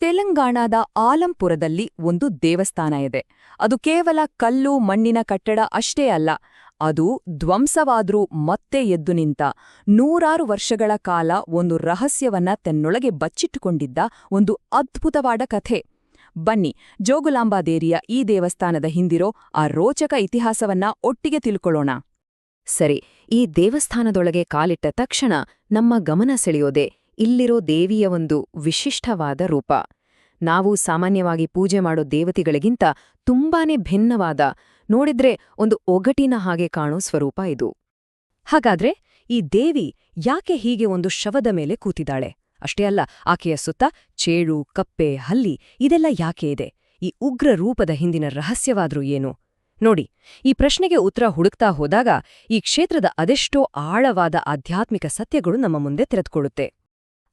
ತೆಲಂಗಾಣದ ಆಲಂಪುರದಲ್ಲಿ ಒಂದು ದೇವಸ್ಥಾನ ಇದೆ. ಅದು ಕೇವಲ ಕಲ್ಲು ಮಣ್ಣಿನ ಕಟ್ಟಡ ಅಷ್ಟೇ ಅಲ್ಲ, ಅದು ಧ್ವಂಸವಾದ್ರೂ ಮತ್ತೆ ಎದ್ದು ನಿಂತ, ನೂರಾರು ವರ್ಷಗಳ ಕಾಲ ಒಂದು ರಹಸ್ಯವನ್ನ ತನ್ನೊಳಗೆ ಬಚ್ಚಿಟ್ಟುಕೊಂಡಿದ್ದ ಒಂದು ಅದ್ಭುತವಾದ ಕಥೆ. ಬನ್ನಿ, ಜೋಗುಲಾಂಬಾದೇರಿಯ ಈ ದೇವಸ್ಥಾನದ ಹಿಂದಿರೋ ಆ ರೋಚಕ ಇತಿಹಾಸವನ್ನ ಒಟ್ಟಿಗೆ ತಿಳ್ಕೊಳ್ಳೋಣ. ಸರಿ, ಈ ದೇವಸ್ಥಾನದೊಳಗೆ ಕಾಲಿಟ್ಟ ತಕ್ಷಣ ನಮ್ಮ ಗಮನ ಸೆಳೆಯೋದೆ ಇಲ್ಲಿರೋ ದೇವಿಯ ಒಂದು ವಿಶಿಷ್ಟವಾದ ರೂಪ. ನಾವು ಸಾಮಾನ್ಯವಾಗಿ ಪೂಜೆ ಮಾಡೋ ದೇವತೆಗಳಿಗಿಂತ ತುಂಬಾನೇ ಭಿನ್ನವಾದ, ನೋಡಿದ್ರೆ ಒಂದು ಒಗಟಿನ ಹಾಗೆ ಕಾಣೋ ಸ್ವರೂಪ ಇದು. ಹಾಗಾದ್ರೆ ಈ ದೇವಿ ಯಾಕೆ ಹೀಗೆ ಒಂದು ಶವದ ಮೇಲೆ ಕೂತಿದ್ದಾಳೆ? ಅಷ್ಟೇ ಅಲ್ಲ, ಆಕೆಯ ಸುತ್ತ ಚೇಳು, ಕಪ್ಪೆ, ಹಲ್ಲಿ ಇದೆಲ್ಲ ಯಾಕೆ ಇದೆ? ಈ ಉಗ್ರ ರೂಪದ ಹಿಂದಿನ ರಹಸ್ಯವಾದ್ರೂ ಏನು? ನೋಡಿ, ಈ ಪ್ರಶ್ನೆಗೆ ಉತ್ತರ ಹುಡುಕ್ತಾ ಹೋದಾಗ ಈ ಕ್ಷೇತ್ರದ ಅದೆಷ್ಟೋ ಆಳವಾದ ಆಧ್ಯಾತ್ಮಿಕ ಸತ್ಯಗಳು ನಮ್ಮ ಮುಂದೆ ತೆರೆದುಕೊಳ್ಳುತ್ತೆ.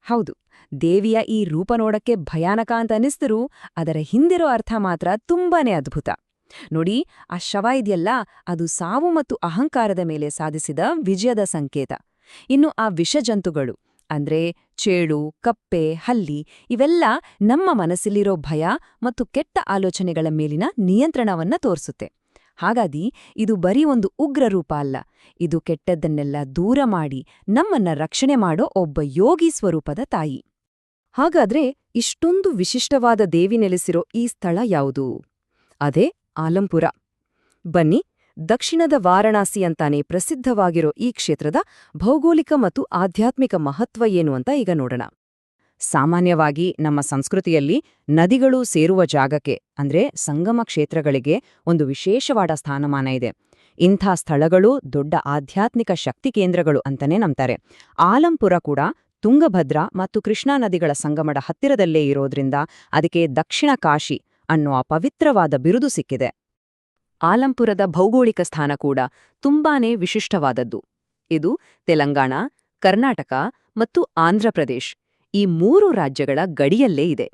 ಹೌದು, ದೇವಿಯ ಈ ರೂಪ ನೋಡಕ್ಕೆ ಭಯಾನಕ ಅಂತ ಅನಿಸಿದರೂ ಅದರ ಹಿಂದಿರೋ ಅರ್ಥ ಮಾತ್ರ ತುಂಬಾನೇ ಅದ್ಭುತ. ನೋಡಿ, ಆ ಶವ ಇದೆಯಲ್ಲ, ಅದು ಸಾವು ಮತ್ತು ಅಹಂಕಾರದ ಮೇಲೆ ಸಾಧಿಸಿದ ವಿಜಯದ ಸಂಕೇತ. ಇನ್ನು ಆ ವಿಷಜಂತುಗಳು ಅಂದ್ರೆ ಚೇಳು, ಕಪ್ಪೆ, ಹಲ್ಲಿ ಇವೆಲ್ಲ ನಮ್ಮ ಮನಸ್ಸಲ್ಲಿರೋ ಭಯ ಮತ್ತು ಕೆಟ್ಟ ಆಲೋಚನೆಗಳ ಮೇಲಿನ ನಿಯಂತ್ರಣವನ್ನ ತೋರಿಸುತ್ತೆ. ಹಾಗಾಗಿ ಇದು ಬರೀ ಒಂದು ಉಗ್ರ ರೂಪ ಅಲ್ಲ, ಇದು ಕೆಟ್ಟದ್ದನ್ನೆಲ್ಲ ದೂರ ಮಾಡಿ ನಮ್ಮನ್ನ ರಕ್ಷಣೆ ಮಾಡೋ ಒಬ್ಬ ಯೋಗಿ ಸ್ವರೂಪದ ತಾಯಿ. ಹಾಗಾದ್ರೆ ಇಷ್ಟೊಂದು ವಿಶಿಷ್ಟವಾದ ದೇವಿ ನೆಲೆಸಿರೋ ಈ ಸ್ಥಳ ಯಾವುದು? ಅದೇ ಆಲಂಪುರ. ಬನ್ನಿ, ದಕ್ಷಿಣದ ವಾರಣಾಸಿ ಅಂತಾನೆ ಪ್ರಸಿದ್ಧವಾಗಿರೋ ಈ ಕ್ಷೇತ್ರದ ಭೌಗೋಳಿಕ ಮತ್ತು ಆಧ್ಯಾತ್ಮಿಕ ಮಹತ್ವ ಏನು ಅಂತ ಈಗ ನೋಡೋಣ. ಸಾಮಾನ್ಯವಾಗಿ ನಮ್ಮ ಸಂಸ್ಕೃತಿಯಲ್ಲಿ ನದಿಗಳು ಸೇರುವ ಜಾಗಕ್ಕೆ ಅಂದ್ರೆ ಸಂಗಮ ಕ್ಷೇತ್ರಗಳಿಗೆ ಒಂದು ವಿಶೇಷವಾದ ಸ್ಥಾನಮಾನ ಇದೆ. ಇಂಥ ಸ್ಥಳಗಳು ದೊಡ್ಡ ಆಧ್ಯಾತ್ಮಿಕ ಶಕ್ತಿ ಕೇಂದ್ರಗಳು ಅಂತಾನೆ ನಂಬ್ತಾರೆ. ಆಲಂಪುರ ಕೂಡ ತುಂಗಭದ್ರಾ ಮತ್ತು ಕೃಷ್ಣಾ ನದಿಗಳ ಸಂಗಮದ ಹತ್ತಿರದಲ್ಲೇ ಇರೋದ್ರಿಂದ ಅದಕ್ಕೆ ದಕ್ಷಿಣ ಕಾಶಿ ಅನ್ನೋ ಪವಿತ್ರವಾದ ಬಿರುದು ಸಿಕ್ಕಿದೆ. ಆಲಂಪುರದ ಭೌಗೋಳಿಕ ಸ್ಥಾನ ಕೂಡ ತುಂಬಾನೇ ವಿಶಿಷ್ಟವಾದದ್ದು. ಇದು ತೆಲಂಗಾಣ, ಕರ್ನಾಟಕ ಮತ್ತು ಆಂಧ್ರಪ್ರದೇಶ್ ಈ 3 ರಾಜ್ಯಗಳ ಗಡಿಯಲ್ಲೇ ಇದೆ.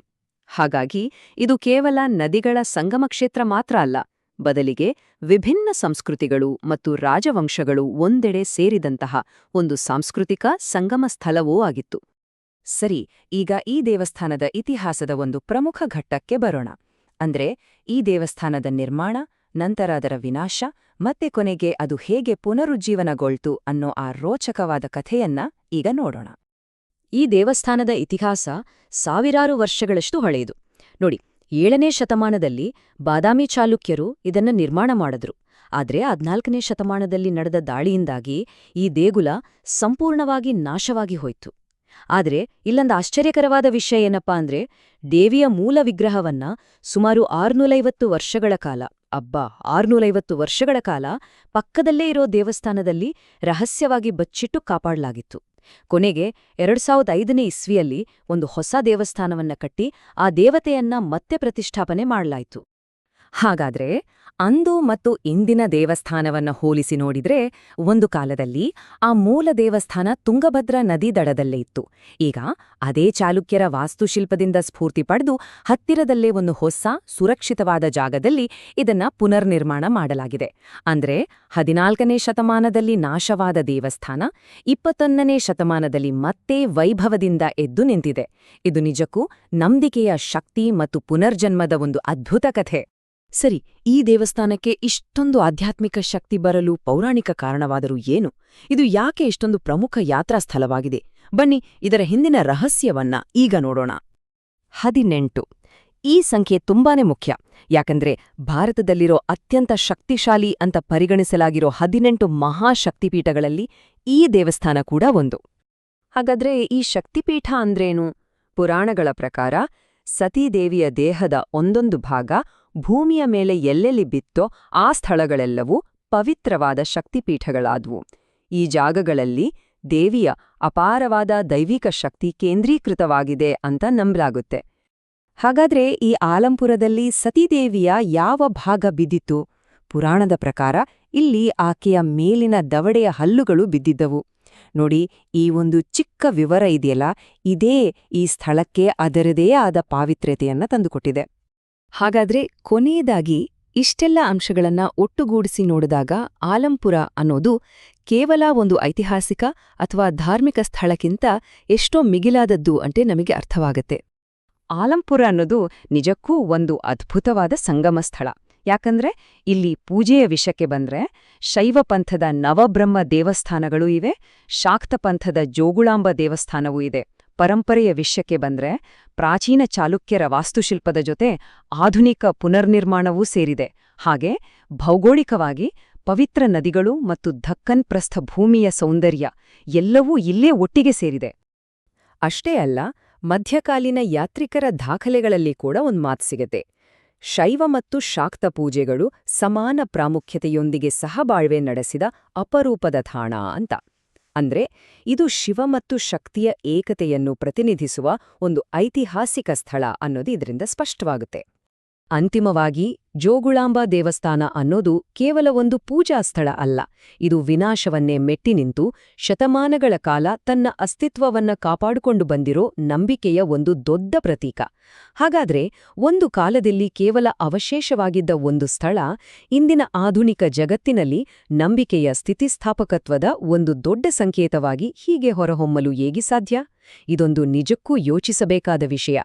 ಹಾಗಾಗಿ ಇದು ಕೇವಲ ನದಿಗಳ ಸಂಗಮ ಕ್ಷೇತ್ರ ಮಾತ್ರ ಅಲ್ಲ, ಬದಲಿಗೆ ವಿಭಿನ್ನ ಸಂಸ್ಕೃತಿಗಳು ಮತ್ತು ರಾಜವಂಶಗಳು ಒಂದೆಡೆ ಸೇರಿದಂತಹ ಒಂದು ಸಾಂಸ್ಕೃತಿಕ ಸಂಗಮ ಸ್ಥಳವೂ ಆಗಿತ್ತು. ಸರಿ, ಈಗ ಈ ದೇವಸ್ಥಾನದ ಇತಿಹಾಸದ ಒಂದು ಪ್ರಮುಖ ಘಟ್ಟಕ್ಕೆ ಬರೋಣ. ಅಂದ್ರೆ ಈ ದೇವಸ್ಥಾನದ ನಿರ್ಮಾಣ, ನಂತರ ಅದರ ವಿನಾಶ, ಮತ್ತೆ ಕೊನೆಗೆ ಅದು ಹೇಗೆ ಪುನರುಜ್ಜೀವನಗೊಳ್ತು ಅನ್ನೋ ಆ ರೋಚಕವಾದ ಕಥೆಯನ್ನ ಈಗ ನೋಡೋಣ. ಈ ದೇವಸ್ಥಾನದ ಇತಿಹಾಸ ಸಾವಿರಾರು ವರ್ಷಗಳಷ್ಟು ಹಳೆಯದು. ನೋಡಿ, 7ನೇ ಶತಮಾನದಲ್ಲಿ ಬಾದಾಮಿ ಚಾಲುಕ್ಯರು ಇದನ್ನ ನಿರ್ಮಾಣ ಮಾಡಿದ್ರು. ಆದ್ರೆ 14ನೇ ಶತಮಾನದಲ್ಲಿ ನಡೆದ ದಾಳಿಯಿಂದಾಗಿ ಈ ದೇಗುಲ ಸಂಪೂರ್ಣವಾಗಿ ನಾಶವಾಗಿ ಹೋಯ್ತು. ಆದ್ರೆ ಇಲ್ಲೊಂದು ಆಶ್ಚರ್ಯಕರವಾದ ವಿಷಯ ಏನಪ್ಪಾ ಅಂದ್ರೆ, ದೇವಿಯ ಮೂಲ ವಿಗ್ರಹವನ್ನ ಸುಮಾರು 650 ವರ್ಷಗಳ ಕಾಲ 650 ವರ್ಷಗಳ ಕಾಲ ಪಕ್ಕದಲ್ಲೇ ಇರೋ ದೇವಸ್ಥಾನದಲ್ಲಿ ರಹಸ್ಯವಾಗಿ ಬಚ್ಚಿಟ್ಟು ಕಾಪಾಡಲಾಗಿತ್ತು. ಕೊನೆಗೆ 2005ನೇ ಇಸ್ವಿಯಲ್ಲಿ ಒಂದು ಹೊಸ ದೇವಸ್ಥಾನವನ್ನ ಕಟ್ಟಿ ಆ ದೇವತೆಯನ್ನ ಮತ್ತೆ ಪ್ರತಿಷ್ಠಾಪನೆ ಮಾಡಲಾಯಿತು. ಹಾಗಾದ್ರೆ ಅಂದು ಮತ್ತು ಇಂದಿನ ದೇವಸ್ಥಾನವನ್ನ ಹೋಲಿಸಿ ನೋಡಿದ್ರೆ, ಒಂದು ಕಾಲದಲ್ಲಿ ಆ ಮೂಲ ದೇವಸ್ಥಾನ ತುಂಗಭದ್ರಾ ನದಿ ದಡದಲ್ಲೇ ಇತ್ತು. ಈಗ ಅದೇ ಚಾಲುಕ್ಯರ ವಾಸ್ತುಶಿಲ್ಪದಿಂದ ಸ್ಫೂರ್ತಿ ಪಡೆದು ಹತ್ತಿರದಲ್ಲೇ ಒಂದು ಹೊಸ ಸುರಕ್ಷಿತವಾದ ಜಾಗದಲ್ಲಿ ಇದನ್ನ ಪುನರ್ನಿರ್ಮಾಣ ಮಾಡಲಾಗಿದೆ. ಅಂದ್ರೆ 14ನೇ ಶತಮಾನದಲ್ಲಿ ನಾಶವಾದ ದೇವಸ್ಥಾನ 21ನೇ ಶತಮಾನದಲ್ಲಿ ಮತ್ತೆ ವೈಭವದಿಂದ ಎದ್ದು ನಿಂತಿದೆ. ಇದು ನಿಜಕ್ಕೂ ನಂಬಿಕೆಯ ಶಕ್ತಿ ಮತ್ತು ಪುನರ್ಜನ್ಮದ ಒಂದು ಅದ್ಭುತ ಕಥೆ. ಸರಿ, ಈ ದೇವಸ್ಥಾನಕ್ಕೆ ಇಷ್ಟೊಂದು ಆಧ್ಯಾತ್ಮಿಕ ಶಕ್ತಿ ಬರಲು ಪೌರಾಣಿಕ ಕಾರಣವಾದರೂ ಏನು? ಇದು ಯಾಕೆ ಇಷ್ಟೊಂದು ಪ್ರಮುಖ ಯಾತ್ರಾ ಸ್ಥಳವಾಗಿದೆ? ಬನ್ನಿ, ಇದರ ಹಿಂದಿನ ರಹಸ್ಯವನ್ನ ಈಗ ನೋಡೋಣ. 18 ಈ ಸಂಖ್ಯೆ ತುಂಬಾನೇ ಮುಖ್ಯ. ಯಾಕಂದ್ರೆ ಭಾರತದಲ್ಲಿರೋ ಅತ್ಯಂತ ಶಕ್ತಿಶಾಲಿ ಅಂತ ಪರಿಗಣಿಸಲಾಗಿರೋ 18 ಮಹಾಶಕ್ತಿಪೀಠಗಳಲ್ಲಿ ಈ ದೇವಸ್ಥಾನ ಕೂಡ ಒಂದು. ಹಾಗಾದ್ರೆ ಈ ಶಕ್ತಿಪೀಠ ಅಂದ್ರೇನು? ಪುರಾಣಗಳ ಪ್ರಕಾರ ಸತೀದೇವಿಯ ದೇಹದ ಒಂದೊಂದು ಭಾಗ ಭೂಮಿಯ ಮೇಲೆ ಎಲ್ಲೆಲ್ಲಿ ಬಿತ್ತೋ ಆ ಸ್ಥಳಗಳೆಲ್ಲವೂ ಪವಿತ್ರವಾದ ಶಕ್ತಿಪೀಠಗಳಾದವು. ಈ ಜಾಗಗಳಲ್ಲಿ ದೇವಿಯ ಅಪಾರವಾದ ದೈವಿಕ ಶಕ್ತಿ ಕೇಂದ್ರೀಕೃತವಾಗಿದೆ ಅಂತ ನಂಬಲಾಗುತ್ತೆ. ಹಾಗಾದ್ರೆ ಈ ಆಲಂಪುರದಲ್ಲಿ ಸತೀದೇವಿಯ ಯಾವ ಭಾಗ ಬಿದ್ದಿತು? ಪುರಾಣದ ಪ್ರಕಾರ ಇಲ್ಲಿ ಆಕೆಯ ಮೇಲಿನ ದವಡೆಯ ಹಲ್ಲುಗಳು ಬಿದ್ದಿದ್ದವು. ನೋಡಿ, ಈ ಒಂದು ಚಿಕ್ಕ ವಿವರ ಇದೆಯಲ್ಲ, ಇದೇ ಈ ಸ್ಥಳಕ್ಕೆ ಅದರದೇ ಆದ ಪಾವಿತ್ರ್ಯತೆಯನ್ನ ತಂದುಕೊಟ್ಟಿದೆ. ಹಾಗಾದ್ರೆ ಕೊನೆಯದಾಗಿ ಇಷ್ಟೆಲ್ಲ ಅಂಶಗಳನ್ನ ಒಟ್ಟುಗೂಡಿಸಿ ನೋಡಿದಾಗ ಆಲಂಪುರ ಅನ್ನೋದು ಕೇವಲ ಒಂದು ಐತಿಹಾಸಿಕ ಅಥವಾ ಧಾರ್ಮಿಕ ಸ್ಥಳಕ್ಕಿಂತ ಎಷ್ಟೋ ಮಿಗಿಲಾದದ್ದು ಅಂತ ನಮಗೆ ಅರ್ಥವಾಗತ್ತೆ. ಆಲಂಪುರ ಅನ್ನೋದು ನಿಜಕ್ಕೂ ಒಂದು ಅದ್ಭುತವಾದ ಸಂಗಮ ಸ್ಥಳ. ಯಾಕಂದ್ರೆ ಇಲ್ಲಿ ಪೂಜೆಯ ವಿಷಯಕ್ಕೆ ಬಂದ್ರೆ ಶೈವ ಪಂಥದ ನವಬ್ರಹ್ಮ ದೇವಸ್ಥಾನಗಳೂ ಇವೆ, ಶಾಕ್ತ ಪಂಥದ ಜೋಗುಳಾಂಬ ದೇವಸ್ಥಾನವೂ ಇದೆ. ಪರಂಪರೆಯ ವಿಷಯಕ್ಕೆ ಬಂದ್ರೆ ಪ್ರಾಚೀನ ಚಾಲುಕ್ಯರ ವಾಸ್ತುಶಿಲ್ಪದ ಜೊತೆ ಆಧುನಿಕ ಪುನರ್ನಿರ್ಮಾಣವೂ ಸೇರಿದೆ. ಹಾಗೆ ಭೌಗೋಳಿಕವಾಗಿ ಪವಿತ್ರ ನದಿಗಳು ಮತ್ತು ದಕ್ಕನ್ ಪ್ರಸ್ಥಭೂಮಿಯ ಸೌಂದರ್ಯ ಎಲ್ಲವೂ ಇಲ್ಲೇ ಒಟ್ಟಿಗೆ ಸೇರಿದೆ. ಅಷ್ಟೇ ಅಲ್ಲ, ಮಧ್ಯಕಾಲೀನ ಯಾತ್ರಿಕರ ದಾಖಲೆಗಳಲ್ಲಿ ಕೂಡ ಒಂದ್ ಮಾತು ಸಿಗತ್ತೆ. ಶೈವ ಮತ್ತು ಶಾಕ್ತ ಪೂಜೆಗಳು ಸಮಾನ ಪ್ರಾಮುಖ್ಯತೆಯೊಂದಿಗೆ ಸಹಬಾಳ್ವೆ ನಡೆಸಿದ ಅಪರೂಪದ ತಾಣ ಅಂತ. ಅಂದ್ರೆ ಇದು ಶಿವ ಮತ್ತು ಶಕ್ತಿಯ ಏಕತೆಯನ್ನು ಪ್ರತಿನಿಧಿಸುವ ಒಂದು ಐತಿಹಾಸಿಕ ಸ್ಥಳ ಅನ್ನೋದು ಇದರಿಂದ ಸ್ಪಷ್ಟವಾಗುತ್ತೆ. ಅಂತಿಮವಾಗಿ ಜೋಗುಳಾಂಬ ದೇವಸ್ಥಾನ ಅನ್ನೋದು ಕೇವಲ ಒಂದು ಪೂಜಾ ಸ್ಥಳ ಅಲ್ಲ, ಇದು ವಿನಾಶವನ್ನೇ ಮೆಟ್ಟಿ ನಿಂತು ಶತಮಾನಗಳ ಕಾಲ ತನ್ನ ಅಸ್ತಿತ್ವವನ್ನ ಕಾಪಾಡಿಕೊಂಡು ಬಂದಿರೋ ನಂಬಿಕೆಯ ಒಂದು ದೊಡ್ಡ ಪ್ರತೀಕ. ಹಾಗಾದ್ರೆ ಒಂದು ಕಾಲದಲ್ಲಿ ಕೇವಲ ಅವಶೇಷವಾಗಿದ್ದ ಒಂದು ಸ್ಥಳ ಇಂದಿನ ಆಧುನಿಕ ಜಗತ್ತಿನಲ್ಲಿ ನಂಬಿಕೆಯ ಸ್ಥಿತಿಸ್ಥಾಪಕತ್ವದ ಒಂದು ದೊಡ್ಡ ಸಂಕೇತವಾಗಿ ಹೀಗೆ ಹೊರಹೊಮ್ಮಲು ಹೇಗೆ ಸಾಧ್ಯ? ಇದೊಂದು ನಿಜಕ್ಕೂ ಯೋಚಿಸಬೇಕಾದ ವಿಷಯ.